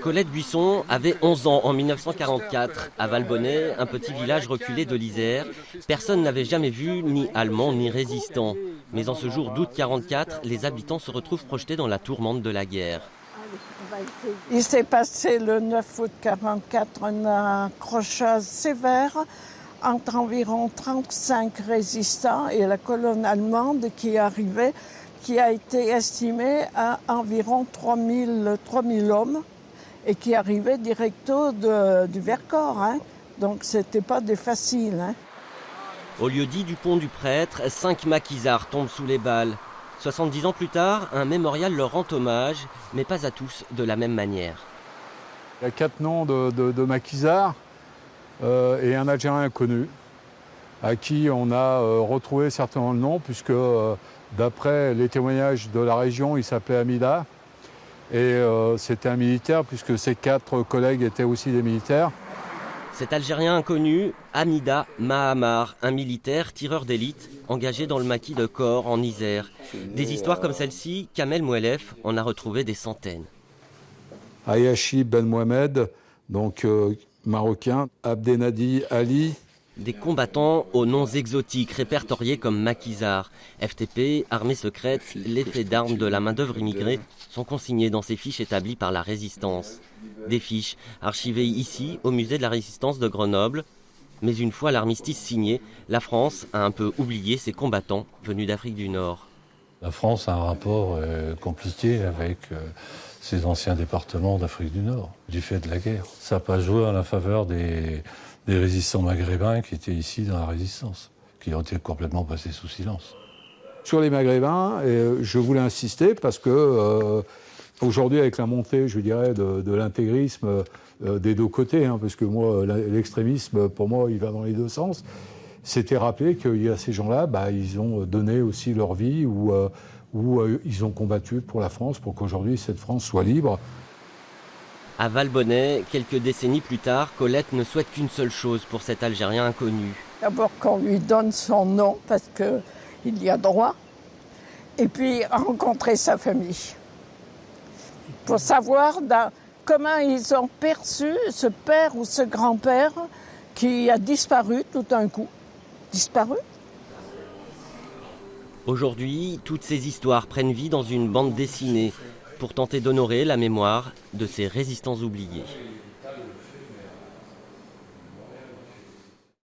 Colette Buisson avait 11 ans en 1944. À Valbonnet, un petit village reculé de l'Isère, personne n'avait jamais vu ni Allemands ni résistants. Mais en ce jour d'août 1944, les habitants se retrouvent projetés dans la tourmente de la guerre. Il s'est passé le 9 août 1944 un accrochage sévère entre environ 35 résistants et la colonne allemande qui arrivait, qui a été estimée à environ 3000 hommes et qui arrivait directo du Vercors. Donc c'était pas des faciles. Au lieu-dit du pont du Prêtre, 5 maquisards tombent sous les balles. 70 ans plus tard, un mémorial leur rend hommage, mais pas à tous de la même manière. Il y a 4 noms de maquisards et un Algérien inconnu, à qui on a retrouvé certainement le nom, puisque d'après les témoignages de la région, il s'appelait Amida. Et c'était un militaire, puisque ses 4 collègues étaient aussi des militaires. Cet Algérien inconnu, Amida Mahamar, un militaire tireur d'élite engagé dans le maquis de Kor en Isère. Des histoires comme celle-ci, Kamel Mouelef en a retrouvé des centaines. Ayashi Ben Mohamed, donc marocain, Abdenadi Ali. Des combattants aux noms exotiques répertoriés comme maquisards. FTP, armée secrète, les faits d'armes de la main-d'œuvre immigrée sont consignés dans ces fiches établies par la résistance. Des fiches archivées ici au musée de la résistance de Grenoble. Mais une fois l'armistice signé, la France a un peu oublié ses combattants venus d'Afrique du Nord. La France a un rapport compliqué avec ses anciens départements d'Afrique du Nord, du fait de la guerre. Ça n'a pas joué en la faveur des résistants maghrébins qui étaient ici dans la résistance, qui ont été complètement passés sous silence. Sur les Maghrébins, je voulais insister parce que aujourd'hui, avec la montée, je dirais, de l'intégrisme des deux côtés, parce que moi, l'extrémisme, pour moi, il va dans les deux sens, c'était rappelé qu'il y a ces gens-là, ils ont donné aussi leur vie ou ils ont combattu pour la France, pour qu'aujourd'hui, cette France soit libre. À Valbonnet, quelques décennies plus tard, Colette ne souhaite qu'une seule chose pour cet Algérien inconnu. D'abord qu'on lui donne son nom, parce qu'il y a droit, et puis rencontrer sa famille. Pour savoir comment ils ont perçu ce père ou ce grand-père qui a disparu tout d'un coup. Disparu. Aujourd'hui, toutes ces histoires prennent vie dans une bande dessinée pour tenter d'honorer la mémoire de ces résistants oubliés.